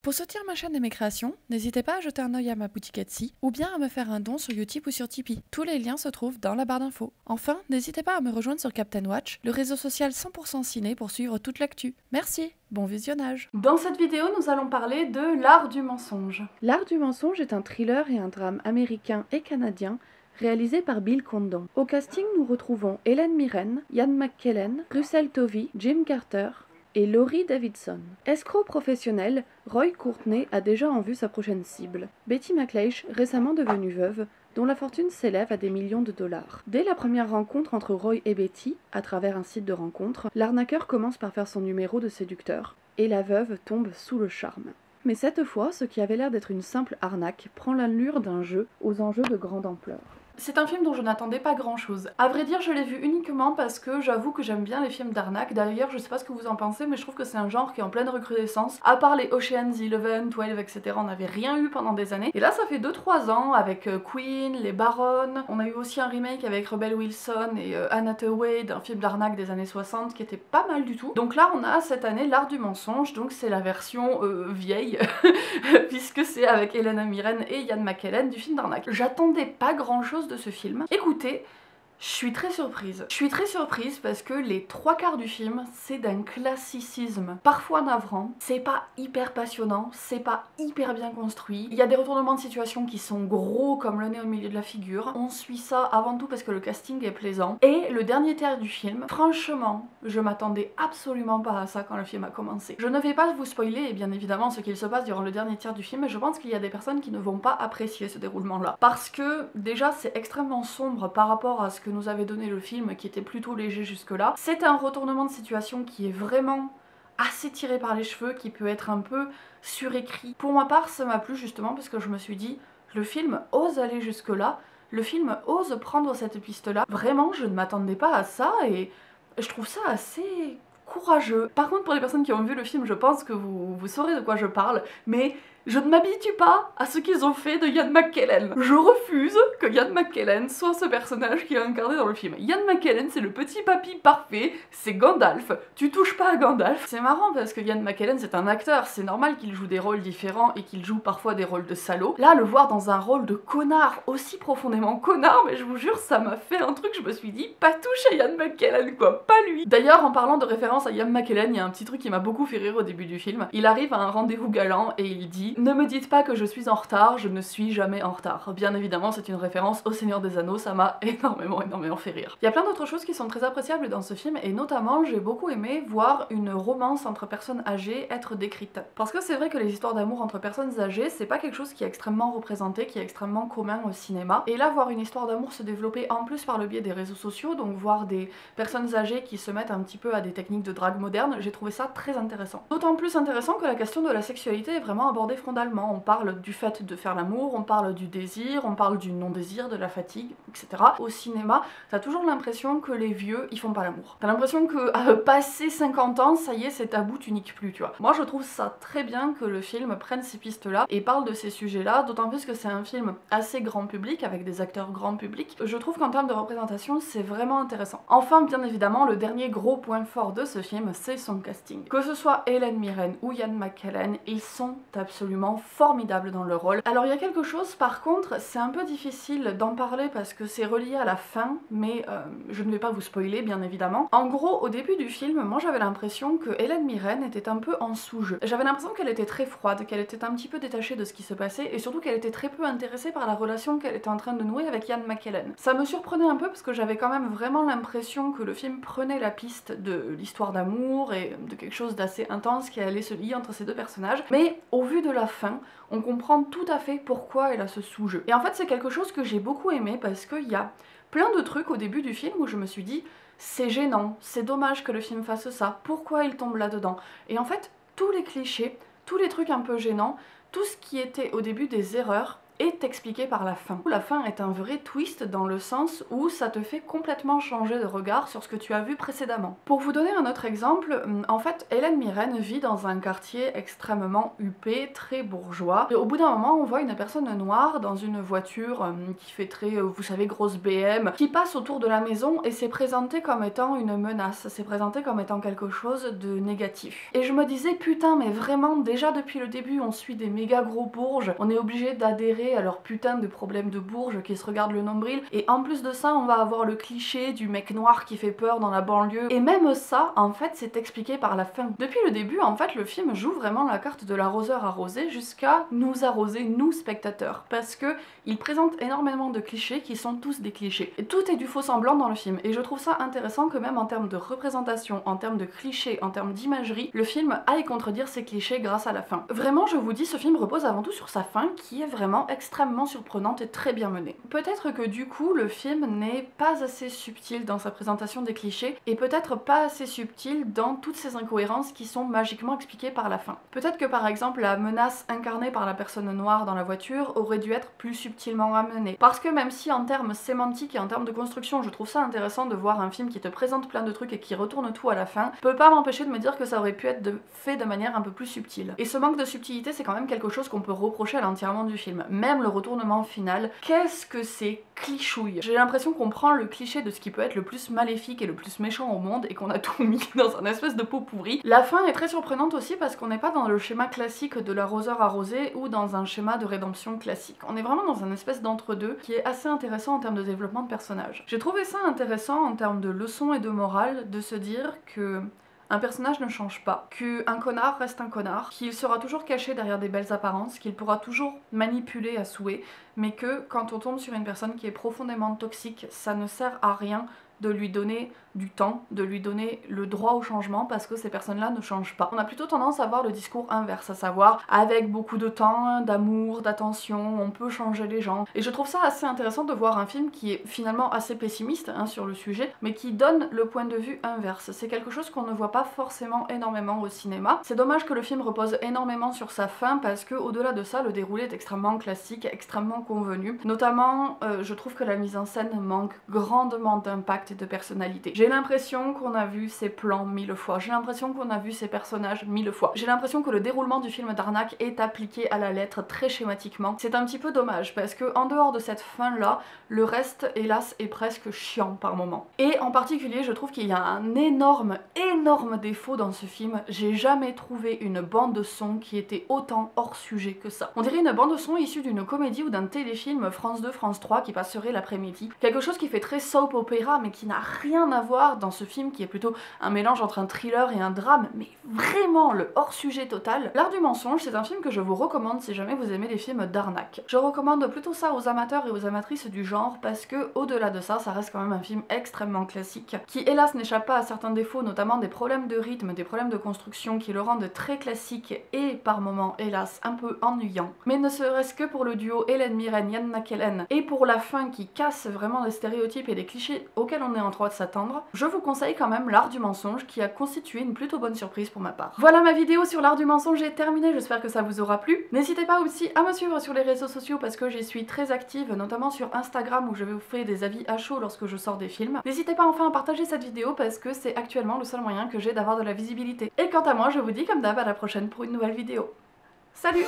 Pour soutenir ma chaîne et mes créations, n'hésitez pas à jeter un œil à ma boutique Etsy ou bien à me faire un don sur Utip ou sur Tipeee. Tous les liens se trouvent dans la barre d'infos. Enfin, n'hésitez pas à me rejoindre sur Captain Watch, le réseau social 100% ciné pour suivre toute l'actu. Merci, bon visionnage. Dans cette vidéo, nous allons parler de L'Art du mensonge. L'Art du mensonge est un thriller et un drame américain et canadien réalisé par Bill Condon. Au casting, nous retrouvons Helen Mirren, Ian McKellen, Russell Tovey, Jim Carter et Laurie Davidson. Escroc professionnel, Roy Courtney a déjà en vue sa prochaine cible, Betty McLeish, récemment devenue veuve, dont la fortune s'élève à des millions de dollars. Dès la première rencontre entre Roy et Betty, à travers un site de rencontre, l'arnaqueur commence par faire son numéro de séducteur, et la veuve tombe sous le charme. Mais cette fois, ce qui avait l'air d'être une simple arnaque prend l'allure d'un jeu aux enjeux de grande ampleur. C'est un film dont je n'attendais pas grand chose. À vrai dire, je l'ai vu uniquement parce que j'avoue que j'aime bien les films d'arnaque. D'ailleurs, je sais pas ce que vous en pensez, mais je trouve que c'est un genre qui est en pleine recrudescence. À part les Ocean's 11, 12, etc., on n'avait rien eu pendant des années. Et là, ça fait 2-3 ans avec Queen, Les Baronnes. On a eu aussi un remake avec Rebel Wilson et Anne Hathaway d'un film d'arnaque des années 60 qui était pas mal du tout. Donc là, on a cette année L'Art du mensonge, donc c'est la version vieille, puisque c'est avec Helen Mirren et Ian McKellen du film d'arnaque. J'attendais pas grand chose de ce film. Écoutez, je suis très surprise. Je suis très surprise parce que les 3/4 du film, c'est d'un classicisme parfois navrant. C'est pas hyper passionnant, c'est pas hyper bien construit. Il y a des retournements de situation qui sont gros comme le nez au milieu de la figure. On suit ça avant tout parce que le casting est plaisant. Et le dernier tiers du film, franchement, je m'attendais absolument pas à ça quand le film a commencé. Je ne vais pas vous spoiler, bien évidemment, ce qu'il se passe durant le dernier tiers du film, mais je pense qu'il y a des personnes qui ne vont pas apprécier ce déroulement-là. Parce que, déjà, c'est extrêmement sombre par rapport à ce que nous avait donné le film, qui était plutôt léger jusque-là. C'est un retournement de situation qui est vraiment assez tiré par les cheveux, qui peut être un peu surécrit. Pour ma part, ça m'a plu justement parce que je me suis dit, le film ose aller jusque-là, le film ose prendre cette piste-là. Vraiment, je ne m'attendais pas à ça et je trouve ça assez courageux. Par contre, pour les personnes qui ont vu le film, je pense que vous saurez de quoi je parle, mais je ne m'habitue pas à ce qu'ils ont fait de Ian McKellen. Je refuse que Ian McKellen soit ce personnage qu'il a incarné dans le film. Ian McKellen, c'est le petit papy parfait, c'est Gandalf. Tu touches pas à Gandalf. C'est marrant parce que Ian McKellen, c'est un acteur, c'est normal qu'il joue des rôles différents et qu'il joue parfois des rôles de salaud. Là, le voir dans un rôle de connard, aussi profondément connard, mais je vous jure, ça m'a fait un truc, je me suis dit, pas touche à Ian McKellen quoi, pas lui. D'ailleurs, en parlant de référence à Ian McKellen, il y a un petit truc qui m'a beaucoup fait rire au début du film. Il arrive à un rendez-vous galant et il dit: ne me dites pas que je suis en retard, je ne suis jamais en retard. Bien évidemment, c'est une référence au Seigneur des Anneaux, ça m'a énormément fait rire. Il y a plein d'autres choses qui sont très appréciables dans ce film, et notamment, j'ai beaucoup aimé voir une romance entre personnes âgées être décrite. Parce que c'est vrai que les histoires d'amour entre personnes âgées, c'est pas quelque chose qui est extrêmement représenté, qui est extrêmement commun au cinéma. Et là, voir une histoire d'amour se développer en plus par le biais des réseaux sociaux, donc voir des personnes âgées qui se mettent un petit peu à des techniques de drague moderne, j'ai trouvé ça très intéressant. D'autant plus intéressant que la question de la sexualité est vraiment abordée frontalement. On parle du fait de faire l'amour, on parle du désir, on parle du non-désir, de la fatigue, etc. Au cinéma, t'as toujours l'impression que les vieux, ils font pas l'amour. T'as l'impression que passé 50 ans, ça y est, c'est tabou, tu niques plus, tu vois. Moi, je trouve ça très bien que le film prenne ces pistes-là et parle de ces sujets-là, d'autant plus que c'est un film assez grand public, avec des acteurs grand public. Je trouve qu'en termes de représentation, c'est vraiment intéressant. Enfin, bien évidemment, le dernier gros point fort de ce film, c'est son casting. Que ce soit Helen Mirren ou Ian McKellen, ils sont absolument formidables dans leur rôle. Alors il y a quelque chose par contre, c'est un peu difficile d'en parler parce que c'est relié à la fin, mais je ne vais pas vous spoiler bien évidemment. En gros, au début du film, moi j'avais l'impression que Helen Mirren était un peu en sous-jeu. J'avais l'impression qu'elle était très froide, qu'elle était un petit peu détachée de ce qui se passait et surtout qu'elle était très peu intéressée par la relation qu'elle était en train de nouer avec Ian McKellen. Ça me surprenait un peu parce que j'avais quand même vraiment l'impression que le film prenait la piste de l'histoire d'amour et de quelque chose d'assez intense qui allait se lier entre ces deux personnages, mais au vu de la fin, on comprend tout à fait pourquoi elle a ce sous-jeu. Et en fait, c'est quelque chose que j'ai beaucoup aimé parce qu'il y a plein de trucs au début du film où je me suis dit c'est gênant, c'est dommage que le film fasse ça, pourquoi il tombe là-dedans? Et en fait, tous les clichés, tous les trucs un peu gênants, tout ce qui était au début des erreurs, est expliqué par la fin. La fin est un vrai twist dans le sens où ça te fait complètement changer de regard sur ce que tu as vu précédemment. Pour vous donner un autre exemple, en fait, Hélène Mirren vit dans un quartier extrêmement huppé, très bourgeois. Et au bout d'un moment, on voit une personne noire dans une voiture qui fait très, vous savez, grosse BM, qui passe autour de la maison et c'est présenté comme étant une menace, c'est présenté comme étant quelque chose de négatif. Et je me disais, putain, mais vraiment, déjà depuis le début, on suit des méga gros bourges, on est obligé d'adhérer à leur putain de problème de bourges qui se regardent le nombril, et en plus de ça, on va avoir le cliché du mec noir qui fait peur dans la banlieue, et même ça, en fait, c'est expliqué par la fin. Depuis le début, en fait, le film joue vraiment la carte de l'arroseur arrosé jusqu'à nous arroser, nous, spectateurs, parce que il présente énormément de clichés qui sont tous des clichés. Et tout est du faux semblant dans le film, et je trouve ça intéressant que même en termes de représentation, en termes de clichés, en termes d'imagerie, le film aille contredire ces clichés grâce à la fin. Vraiment, je vous dis, ce film repose avant tout sur sa fin, qui est vraiment extrêmement surprenante et très bien menée. Peut-être que du coup, le film n'est pas assez subtil dans sa présentation des clichés, et peut-être pas assez subtil dans toutes ces incohérences qui sont magiquement expliquées par la fin. Peut-être que par exemple, la menace incarnée par la personne noire dans la voiture aurait dû être plus subtilement amenée. Parce que même si en termes sémantiques et en termes de construction, je trouve ça intéressant de voir un film qui te présente plein de trucs et qui retourne tout à la fin, je peux pas m'empêcher de me dire que ça aurait pu être fait de manière un peu plus subtile. Et ce manque de subtilité, c'est quand même quelque chose qu'on peut reprocher à l'entièrement du film. Même le retournement final, qu'est-ce que c'est clichouille. J'ai l'impression qu'on prend le cliché de ce qui peut être le plus maléfique et le plus méchant au monde et qu'on a tout mis dans un espèce de pot pourri. La fin est très surprenante aussi parce qu'on n'est pas dans le schéma classique de l'arroseur arrosé ou dans un schéma de rédemption classique. On est vraiment dans un espèce d'entre-deux qui est assez intéressant en termes de développement de personnages. J'ai trouvé ça intéressant en termes de leçons et de morale de se dire que un personnage ne change pas, qu'un connard reste un connard, qu'il sera toujours caché derrière des belles apparences, qu'il pourra toujours manipuler à souhait, mais que quand on tombe sur une personne qui est profondément toxique, ça ne sert à rien de lui donner du temps, de lui donner le droit au changement parce que ces personnes-là ne changent pas. On a plutôt tendance à avoir le discours inverse, à savoir avec beaucoup de temps, d'amour, d'attention, on peut changer les gens. Et je trouve ça assez intéressant de voir un film qui est finalement assez pessimiste sur le sujet, mais qui donne le point de vue inverse. C'est quelque chose qu'on ne voit pas forcément énormément au cinéma. C'est dommage que le film repose énormément sur sa fin parce que au-delà de ça, le déroulé est extrêmement classique, extrêmement convenu. Notamment, je trouve que la mise en scène manque grandement d'impact et de personnalité. J'ai l'impression qu'on a vu ces plans 1000 fois, j'ai l'impression qu'on a vu ces personnages 1000 fois. J'ai l'impression que le déroulement du film d'arnaque est appliqué à la lettre très schématiquement. C'est un petit peu dommage parce que en dehors de cette fin là, le reste hélas est presque chiant par moment. Et en particulier je trouve qu'il y a un énorme défaut dans ce film. J'ai jamais trouvé une bande son qui était autant hors sujet que ça. On dirait une bande son issue d'une comédie ou d'un téléfilm France 2, France 3 qui passerait l'après-midi. Quelque chose qui fait très soap opéra mais qui n'a rien à voir dans ce film qui est plutôt un mélange entre un thriller et un drame, mais vraiment le hors-sujet total. L'Art du mensonge, c'est un film que je vous recommande si jamais vous aimez les films d'arnaque. Je recommande plutôt ça aux amateurs et aux amatrices du genre parce que au-delà de ça, ça reste quand même un film extrêmement classique qui hélas n'échappe pas à certains défauts, notamment des problèmes de rythme, des problèmes de construction qui le rendent très classique et par moments hélas un peu ennuyant. Mais ne serait-ce que pour le duo Hélène Mirren, Ian McKellen et pour la fin qui casse vraiment les stéréotypes et les clichés auxquels on est en droit de s'attendre, je vous conseille quand même L'Art du mensonge qui a constitué une plutôt bonne surprise pour ma part. Voilà, ma vidéo sur L'Art du mensonge est terminée, j'espère que ça vous aura plu. N'hésitez pas aussi à me suivre sur les réseaux sociaux parce que j'y suis très active, notamment sur Instagram où je vais vous faire des avis à chaud lorsque je sors des films. N'hésitez pas enfin à partager cette vidéo parce que c'est actuellement le seul moyen que j'ai d'avoir de la visibilité. Et quant à moi, je vous dis comme d'hab à la prochaine pour une nouvelle vidéo. Salut!